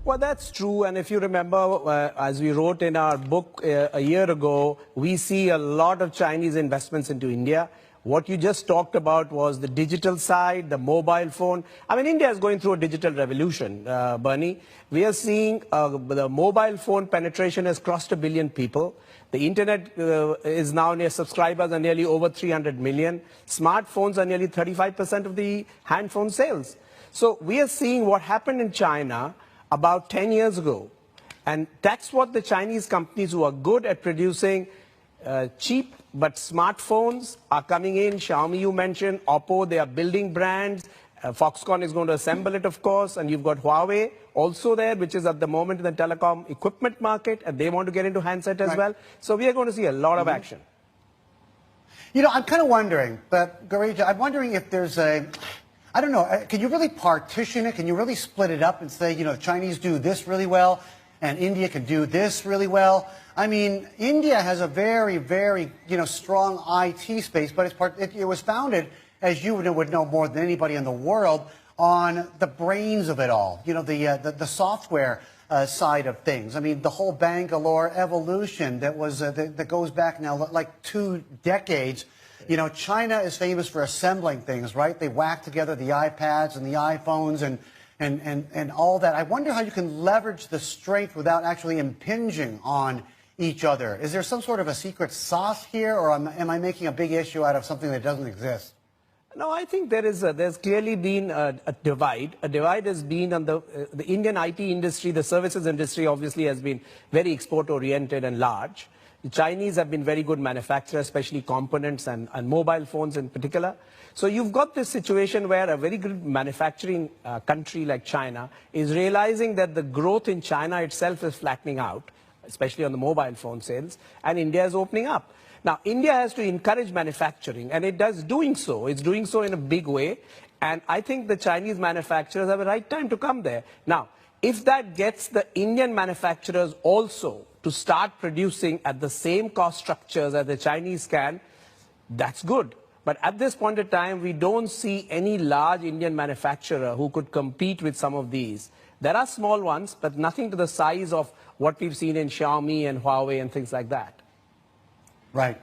Well, that's true. And if you remember, as we wrote in our book a year ago, we see a lot of Chinese investments into India. What you just talked about was the digital side, the mobile phone. I mean, India is going through a digital revolution, Bernie. We are seeing the mobile phone penetration has crossed 1 billion people. The internet is now near subscribers are nearly over 300 million. Smartphones are nearly 35% of the handphone sales. So we are seeing what happened in China about 10 years ago. And that's what the Chinese companies who are good at producing cheap but smartphones are coming in. Xiaomi, you mentioned, Oppo, they are building brands. Foxconn is going to assemble it, of course. And you've got Huawei also there, which is at the moment in the telecom equipment market. And they want to get into handset as well. So we are going to see a lot of action. You know, I'm kind of wondering, but Gireeja, I'm wondering if there's I don't know, can you really partition it? Can you really split it up and say, you know, Chinese do this really well and India can do this really well? I mean, India has a very, very, strong IT space, but it was founded, as you would know more than anybody in the world, on the brains of it all, the software side of things. I mean, the whole Bangalore evolution that goes back now like 2 decades. You know, China is famous for assembling things, right? They whack together the iPads and the iPhones and all that. I wonder how you can leverage the strength without actually impinging on each other. Is there some sort of a secret sauce here, or am I making a big issue out of something that doesn't exist? No, I think there's clearly been a divide. A divide has been on the Indian IT industry. The services industry obviously has been very export-oriented and large. The Chinese have been very good manufacturers, especially components and mobile phones in particular. So you've got this situation where a very good manufacturing country like China is realizing that the growth in China itself is flattening out, especially on the mobile phone sales, and India is opening up. Now, India has to encourage manufacturing, and it does doing so. It's doing so in a big way, and I think the Chinese manufacturers have a right time to come there. Now, if that gets the Indian manufacturers also to start producing at the same cost structures as the Chinese can, that's good. But at this point in time, we don't see any large Indian manufacturer who could compete with some of these. There are small ones, but nothing to the size of what we've seen in Xiaomi and Huawei and things like that. Right.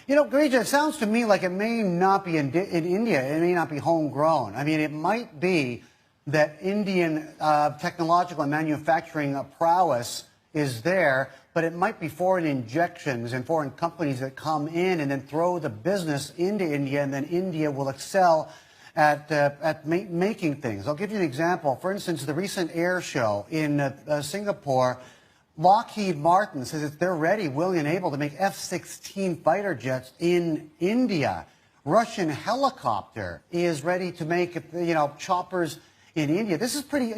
You know, Gireeja, it sounds to me like it may not be in India. It may not be homegrown. I mean, it might be that Indian technological and manufacturing prowess is there, but it might be foreign injections and foreign companies that come in and then throw the business into India, and then India will excel at making things. I'll give you an example. For instance, the recent air show in Singapore, Lockheed Martin says that they're ready, willing, and able to make F-16 fighter jets in India. Russian helicopter is ready to make, choppers in India. This is pretty,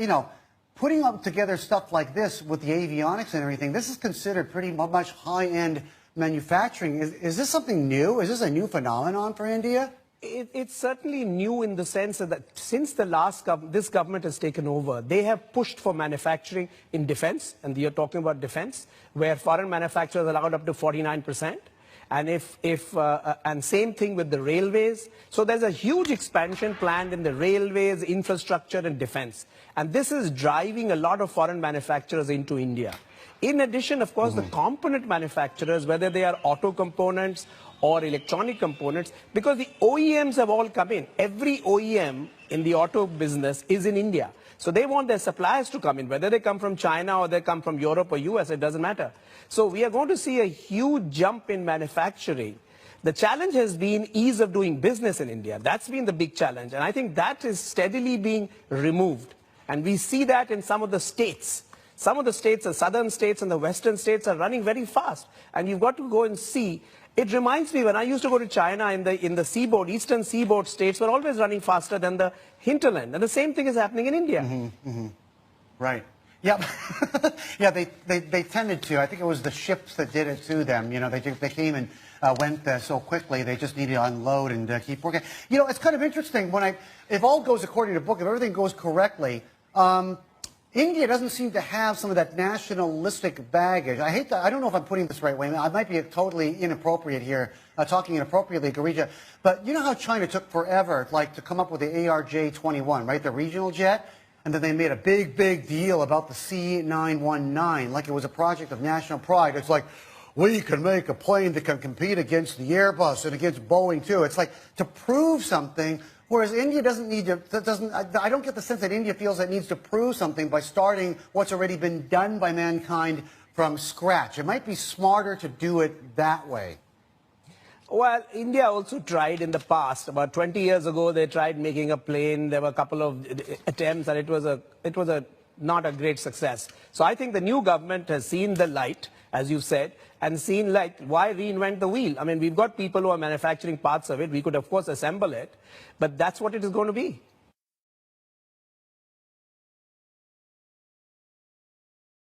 putting up together stuff like this with the avionics and everything, this is considered pretty much high-end manufacturing. Is this something new? Is this a new phenomenon for India? It's certainly new in the sense that since this government has taken over, they have pushed for manufacturing in defense, and you're talking about defense, where foreign manufacturers are allowed up to 49%. And and same thing with the railways. So there's a huge expansion planned in the railways, infrastructure, and defense. And this is driving a lot of foreign manufacturers into India. In addition, of course, the component manufacturers, whether they are auto components or electronic components, because the OEMs have all come in. Every OEM in the auto business is in India. So they want their suppliers to come in, whether they come from China or they come from Europe or US, it doesn't matter. So we are going to see a huge jump in manufacturing. The challenge has been ease of doing business in India. That's been the big challenge. And I think that is steadily being removed. And we see that in some of the states. Some of the states, the southern states and the western states, are running very fast. And you've got to go and see. It reminds me when I used to go to China in the seaboard, eastern seaboard states were always running faster than the hinterland. And the same thing is happening in India. Right. Yeah. Yeah, they tended to. I think it was the ships that did it to them. You know, they came and went so quickly. They just needed to unload and keep working. You know, it's kind of interesting if all goes according to book, if everything goes correctly, India doesn't seem to have some of that nationalistic baggage. I don't know if I'm putting this the right way. I might be totally inappropriate here, talking inappropriately, Gireeja. But you know how China took forever, to come up with the ARJ-21, right, the regional jet? and then they made a big deal about the C919, like it was a project of national pride. It's like, we can make a plane that can compete against the Airbus and against Boeing too. It's like to prove something, whereas India doesn't need to, I don't get the sense that India feels it needs to prove something by starting what's already been done by mankind from scratch. It might be smarter to do it that way. Well, India also tried in the past. About 20 years ago, they tried making a plane. There were a couple of attempts, and it was not a great success. So I think the new government has seen the light, as you said, and seen like, why reinvent the wheel? I mean, we've got people who are manufacturing parts of it. We could, of course, assemble it, but that's what it is going to be.